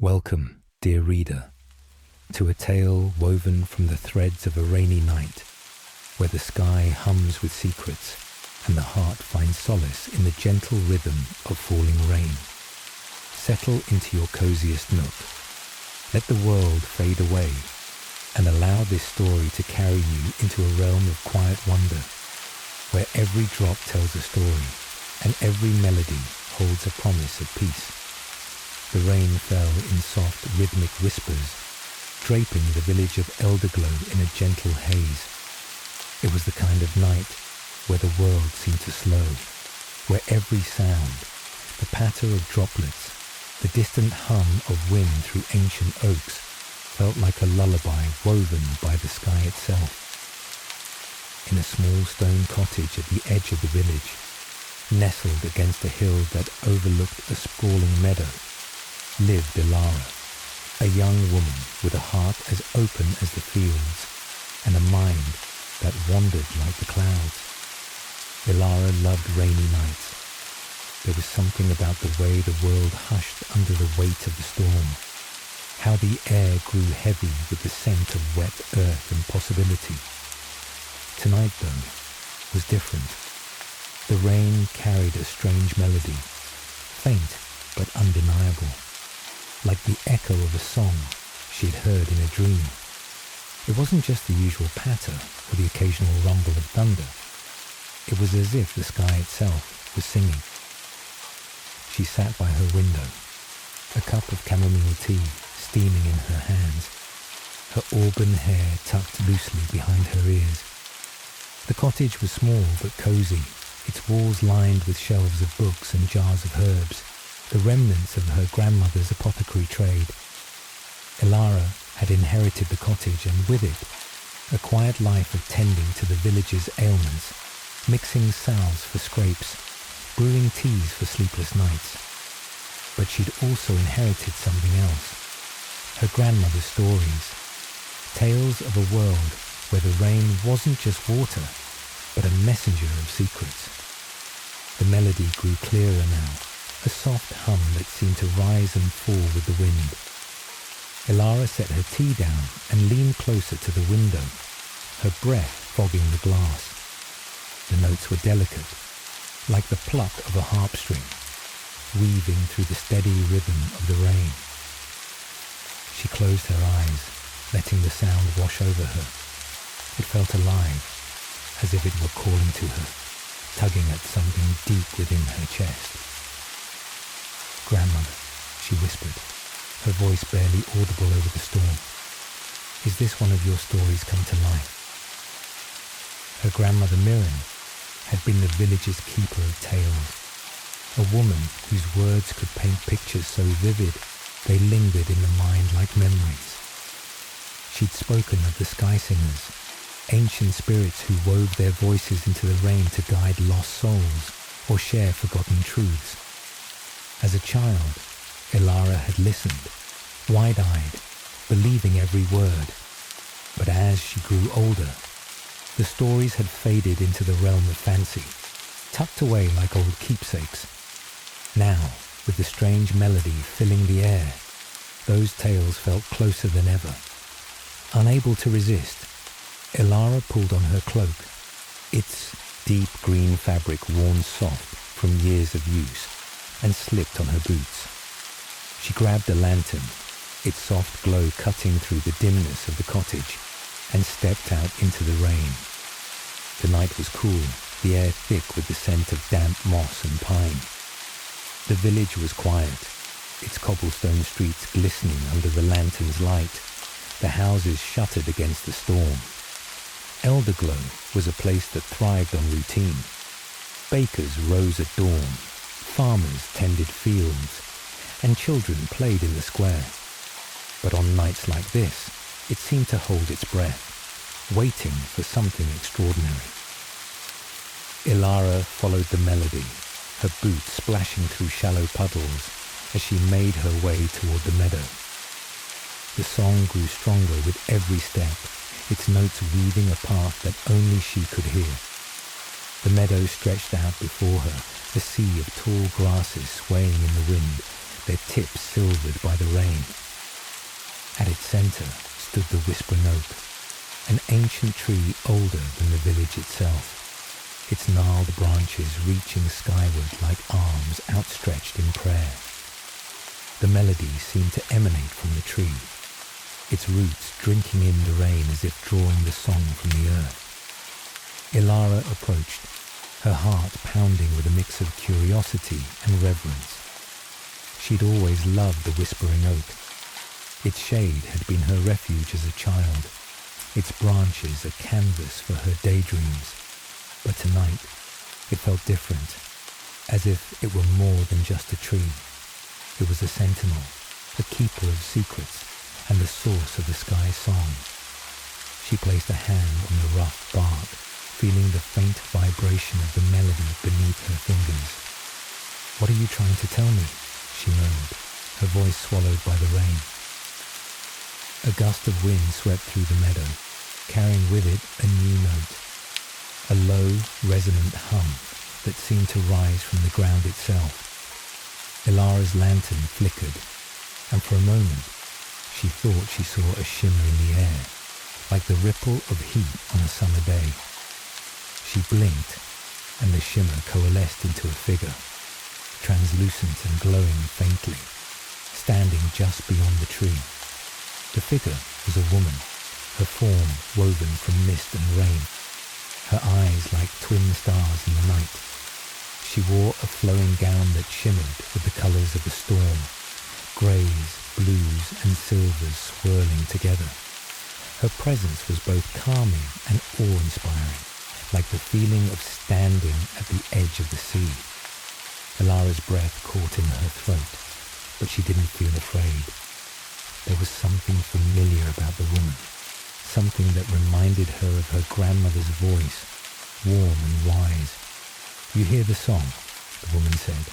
Welcome, dear reader, to a tale woven from the threads of a rainy night, where the sky hums with secrets and the heart finds solace in the gentle rhythm of falling rain. Settle into your coziest nook. Let the world fade away and allow this story to carry you into a realm of quiet wonder, where every drop tells a story and every melody holds a promise of peace. The rain fell in soft, rhythmic whispers, draping the village of Elderglow in a gentle haze. It was the kind of night where the world seemed to slow, where every sound, the patter of droplets, the distant hum of wind through ancient oaks, felt like a lullaby woven by the sky itself. In a small stone cottage at the edge of the village, nestled against a hill that overlooked a sprawling meadow, lived Elara, a young woman with a heart as open as the fields and a mind that wandered like the clouds. Elara loved rainy nights. There was something about the way the world hushed under the weight of the storm, how the air grew heavy with the scent of wet earth and possibility. Tonight, though, was different. The rain carried a strange melody, faint but undeniable, like the echo of a song she had heard in a dream. It wasn't just the usual patter or the occasional rumble of thunder. It was as if the sky itself was singing. She sat by her window, a cup of chamomile tea steaming in her hands, her auburn hair tucked loosely behind her ears. The cottage was small but cozy, its walls lined with shelves of books and jars of herbs, the remnants of her grandmother's apothecary trade. Elara had inherited the cottage and with it, a quiet life of tending to the village's ailments, mixing salves for scrapes, brewing teas for sleepless nights. But she'd also inherited something else. Her grandmother's stories, tales of a world where the rain wasn't just water, but a messenger of secrets. The melody grew clearer now, a soft hum that seemed to rise and fall with the wind. Elara set her tea down and leaned closer to the window, her breath fogging the glass. The notes were delicate, like the pluck of a harp string, weaving through the steady rhythm of the rain. She closed her eyes, letting the sound wash over her. It felt alive, as if it were calling to her, tugging at something deep within her chest. "Grandmother," she whispered, her voice barely audible over the storm. "Is this one of your stories come to life?" Her grandmother Lirien had been the village's keeper of tales, a woman whose words could paint pictures so vivid they lingered in the mind like memories. She'd spoken of the sky singers, ancient spirits who wove their voices into the rain to guide lost souls or share forgotten truths. As a child, Elara had listened, wide-eyed, believing every word. But as she grew older, the stories had faded into the realm of fancy, tucked away like old keepsakes. Now, with the strange melody filling the air, those tales felt closer than ever. Unable to resist, Elara pulled on her cloak, its deep green fabric worn soft from years of use, and slipped on her boots. She grabbed a lantern, its soft glow cutting through the dimness of the cottage, and stepped out into the rain. The night was cool, the air thick with the scent of damp moss and pine. The village was quiet, its cobblestone streets glistening under the lantern's light, the houses shuttered against the storm. Elderglow was a place that thrived on routine. Bakers rose at dawn, farmers tended fields, and children played in the square. But on nights like this, it seemed to hold its breath, waiting for something extraordinary. Elara followed the melody, her boots splashing through shallow puddles as she made her way toward the meadow. The song grew stronger with every step, its notes weaving a path that only she could hear. The meadow stretched out before her, a sea of tall grasses swaying in the wind, their tips silvered by the rain. At its center stood the whispering oak, an ancient tree older than the village itself, its gnarled branches reaching skyward like arms outstretched in prayer. The melody seemed to emanate from the tree, its roots drinking in the rain as if drawing the song from the earth. Elara approached, her heart pounding with a mix of curiosity and reverence. She'd always loved the whispering oak. Its shade had been her refuge as a child, its branches a canvas for her daydreams. But tonight, it felt different, as if it were more than just a tree. It was a sentinel, a keeper of secrets, and the source of the sky's song. She placed a hand on the rough bark, feeling the faint vibration of the melody beneath her fingers. "What are you trying to tell me?" she murmured, her voice swallowed by the rain. A gust of wind swept through the meadow, carrying with it a new note, a low, resonant hum that seemed to rise from the ground itself. Elara's lantern flickered, and for a moment she thought she saw a shimmer in the air, like the ripple of heat on a summer day. She blinked, and the shimmer coalesced into a figure, translucent and glowing faintly, standing just beyond the tree. The figure was a woman, her form woven from mist and rain, her eyes like twin stars in the night. She wore a flowing gown that shimmered with the colours of a storm, greys, blues and silvers swirling together. Her presence was both calming and awe-inspiring, like the feeling of standing at the edge of the sea. Elara's breath caught in her throat, but she didn't feel afraid. There was something familiar about the woman, something that reminded her of her grandmother's voice, warm and wise. "You hear the song," the woman said,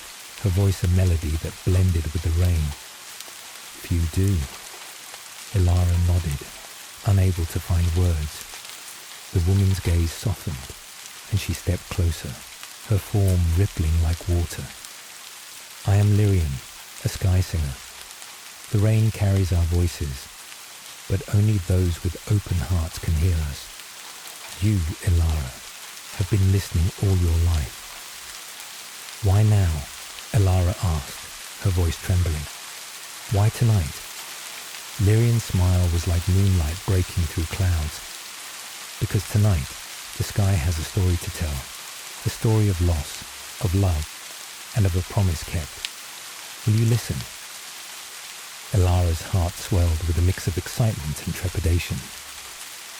her voice a melody that blended with the rain. "Few do." Elara nodded, unable to find words. The woman's gaze softened, and she stepped closer, her form rippling like water. "I am Lirien, a sky singer. The rain carries our voices, but only those with open hearts can hear us. You, Elara, have been listening all your life." "Why now?" Elara asked, her voice trembling. "Why tonight?" Lirien's smile was like moonlight breaking through clouds. "Because tonight, the sky has a story to tell, a story of loss, of love, and of a promise kept. Will you listen?" Elara's heart swelled with a mix of excitement and trepidation.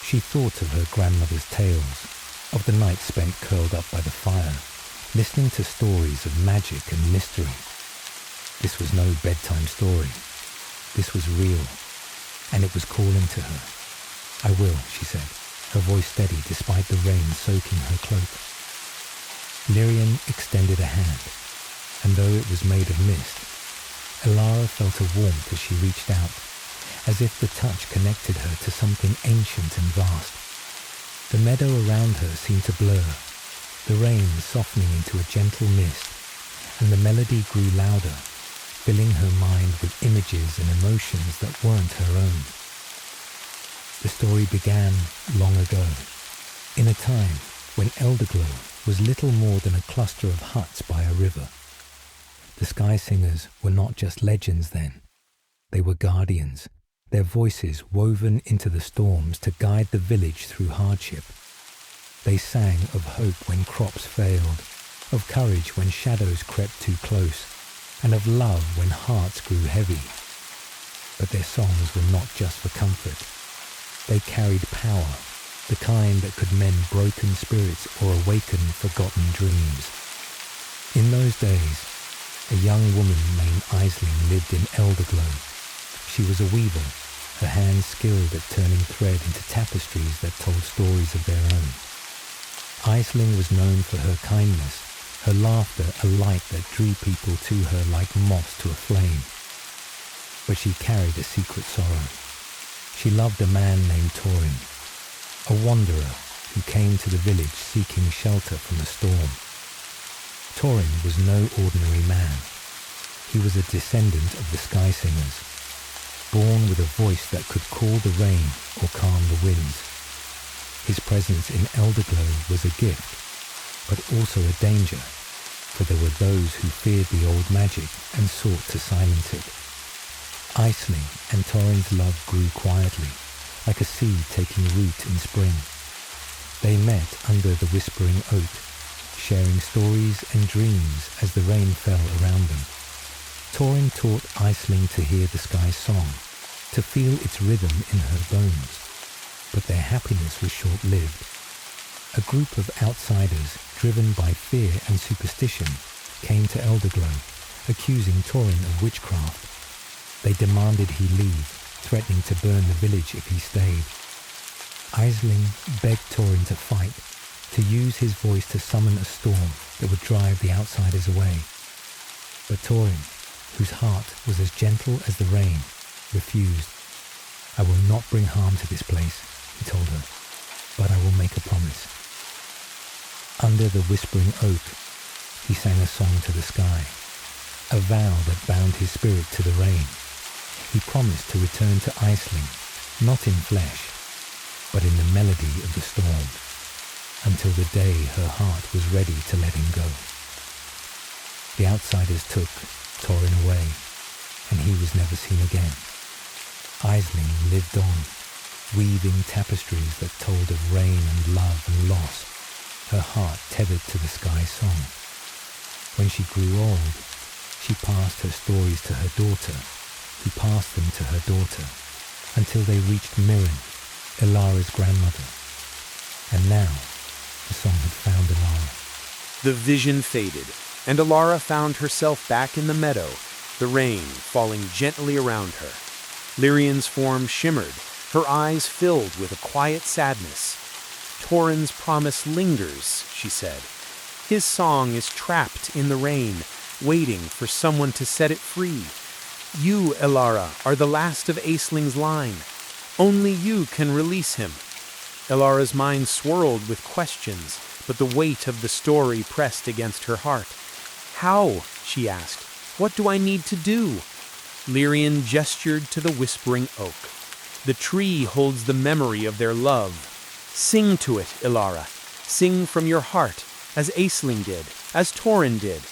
She thought of her grandmother's tales, of the night spent curled up by the fire, listening to stories of magic and mystery. This was no bedtime story. This was real, and it was calling to her. "I will," she said, her voice steady despite the rain soaking her cloak. Lirien extended a hand, and though it was made of mist, Elara felt a warmth as she reached out, as if the touch connected her to something ancient and vast. The meadow around her seemed to blur, the rain softening into a gentle mist, and the melody grew louder, filling her mind with images and emotions that weren't her own. The story began long ago, in a time when Elderglow was little more than a cluster of huts by a river. The Sky Singers were not just legends then. They were guardians, their voices woven into the storms to guide the village through hardship. They sang of hope when crops failed, of courage when shadows crept too close, and of love when hearts grew heavy. But their songs were not just for comfort. They carried power, the kind that could mend broken spirits or awaken forgotten dreams. In those days, a young woman named Aisling lived in Elderglow. She was a weaver, her hands skilled at turning thread into tapestries that told stories of their own. Aisling was known for her kindness, her laughter a light that drew people to her like moths to a flame. But she carried a secret sorrow. She loved a man named Torin, a wanderer who came to the village seeking shelter from a storm. Torin was no ordinary man. He was a descendant of the sky singers, born with a voice that could call the rain or calm the winds. His presence in Elderglow was a gift, but also a danger, for there were those who feared the old magic and sought to silence it. Aisling and Torin's love grew quietly, like a seed taking root in spring. They met under the whispering oak, sharing stories and dreams as the rain fell around them. Torin taught Aisling to hear the sky's song, to feel its rhythm in her bones. But their happiness was short-lived. A group of outsiders, driven by fear and superstition, came to Elderglow, accusing Torin of witchcraft. They demanded he leave, threatening to burn the village if he stayed. Aisling begged Torin to fight, to use his voice to summon a storm that would drive the outsiders away. But Torin, whose heart was as gentle as the rain, refused. "I will not bring harm to this place," he told her, "but I will make a promise." Under the whispering oak, he sang a song to the sky, a vow that bound his spirit to the rain. He promised to return to Aisling, not in flesh, but in the melody of the storm, until the day her heart was ready to let him go. The outsiders took Torin away, and he was never seen again. Aisling lived on, weaving tapestries that told of rain and love and loss, her heart tethered to the sky song. When she grew old, she passed her stories to her daughter, who passed them to her daughter, until they reached Lirien, Elara's grandmother. And now, the song had found Elara. The vision faded, and Elara found herself back in the meadow, the rain falling gently around her. Lirien's form shimmered, her eyes filled with a quiet sadness. "Torin's promise lingers," she said. "His song is trapped in the rain, waiting for someone to set it free. You, Elara, are the last of Aisling's line. Only you can release him." Elara's mind swirled with questions, but the weight of the story pressed against her heart. "How?" she asked. "What do I need to do?" Lirien gestured to the whispering oak. "The tree holds the memory of their love. Sing to it, Elara. Sing from your heart, as Aisling did, as Torin did.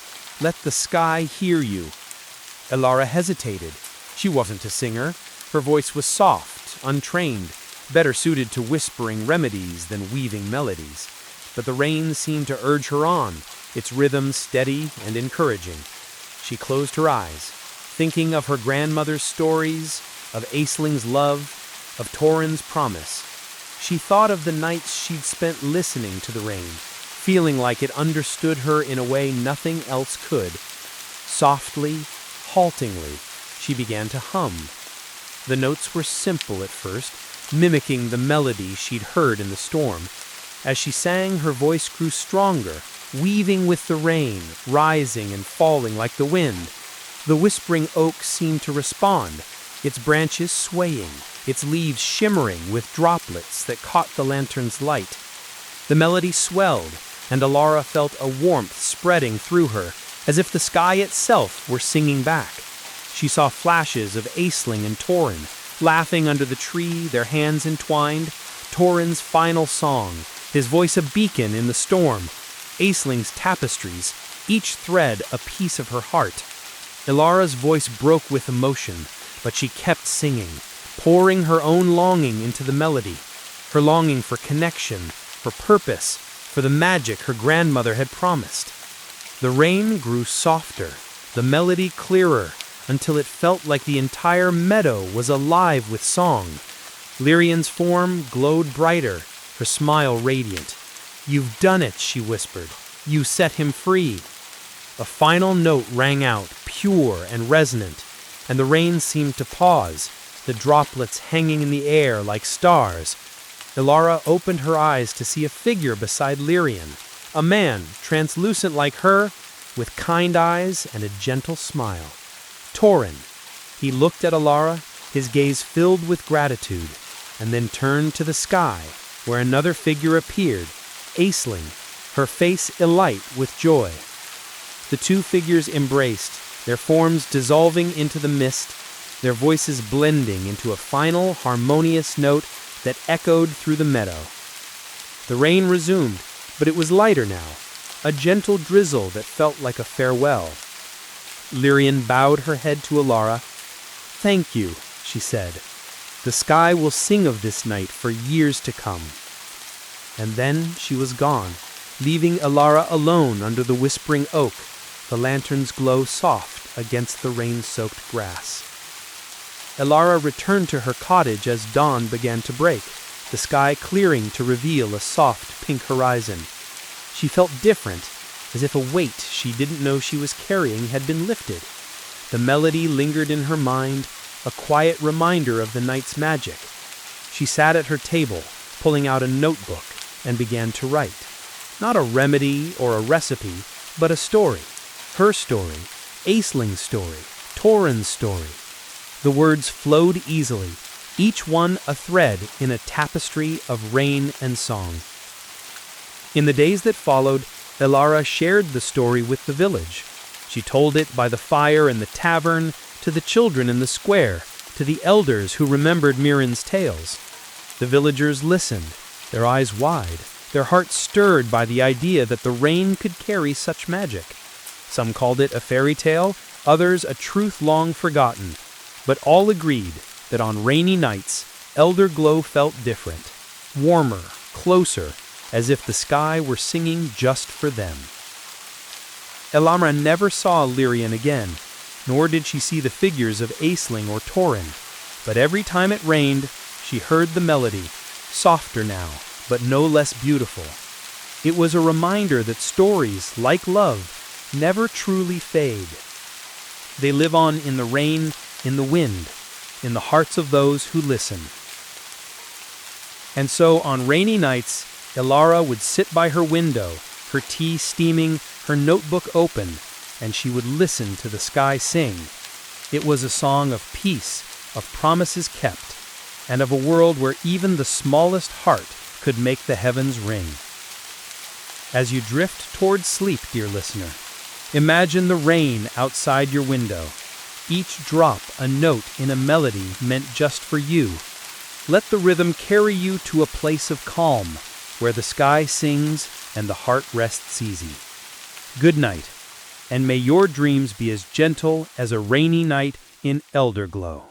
Let the sky hear you." Elara hesitated. She wasn't a singer. Her voice was soft, untrained, better suited to whispering remedies than weaving melodies. But the rain seemed to urge her on, its rhythm steady and encouraging. She closed her eyes, thinking of her grandmother's stories, of Aisling's love, of Torin's promise. She thought of the nights she'd spent listening to the rain, feeling like it understood her in a way nothing else could. Softly, haltingly, she began to hum. The notes were simple at first, mimicking the melody she'd heard in the storm. As she sang, her voice grew stronger, weaving with the rain, rising and falling like the wind. The whispering oak seemed to respond, its branches swaying, its leaves shimmering with droplets that caught the lantern's light. The melody swelled, and Elara felt a warmth spreading through her, as if the sky itself were singing back. She saw flashes of Aisling and Torin, laughing under the tree, their hands entwined. Torin's final song, his voice a beacon in the storm. Aisling's tapestries, each thread a piece of her heart. Elara's voice broke with emotion, but she kept singing, pouring her own longing into the melody. Her longing for connection, for purpose, for the magic her grandmother had promised. The rain grew softer, the melody clearer, until it felt like the entire meadow was alive with song. Lirien's form glowed brighter, her smile radiant. "You've done it," she whispered. "You set him free." A final note rang out, pure and resonant, and the rain seemed to pause, the droplets hanging in the air like stars. Elara opened her eyes to see a figure beside Lirien, a man translucent like her, with kind eyes and a gentle smile. Torin. He looked at Elara, his gaze filled with gratitude, and then turned to the sky, where another figure appeared, Aisling, her face alight with joy. The two figures embraced, their forms dissolving into the mist, their voices blending into a final, harmonious note that echoed through the meadow. The rain resumed, but it was lighter now, a gentle drizzle that felt like a farewell. Lirien bowed her head to Elara. "Thank you," she said. "The sky will sing of this night for years to come." And then she was gone, leaving Elara alone under the whispering oak, the lantern's glow soft against the rain-soaked grass. Elara returned to her cottage as dawn began to break, the sky clearing to reveal a soft pink horizon. She felt different, as if a weight she didn't know she was carrying had been lifted. The melody lingered in her mind, a quiet reminder of the night's magic. She sat at her table, pulling out a notebook, and began to write. Not a remedy or a recipe, but a story. Her story, Aisling's story, Torin's story. The words flowed easily, each one a thread in a tapestry of rain and song. In the days that followed, Elara shared the story with the village. She told it by the fire in the tavern, to the children in the square, to the elders who remembered Miren's tales. The villagers listened, their eyes wide, their hearts stirred by the idea that the rain could carry such magic. Some called it a fairy tale, others a truth long forgotten, but all agreed that on rainy nights, Elderglow felt different, warmer, closer, as if the sky were singing just for them. Elara never saw Lirien again, nor did she see the figures of Aisling or Torin, but every time it rained, she heard the melody, softer now, but no less beautiful. It was a reminder that stories, like love, never truly fade. They live on in the rain, in the wind, in the hearts of those who listen. And so on rainy nights, Elara would sit by her window, her tea steaming, her notebook open, and she would listen to the sky sing. It was a song of peace, of promises kept, and of a world where even the smallest heart could make the heavens ring. As you drift toward sleep, dear listener, imagine the rain outside your window, each drop a note in a melody meant just for you. Let the rhythm carry you to a place of calm, where the sky sings and the heart rests easy. Good night, and may your dreams be as gentle as a rainy night in Elderglow.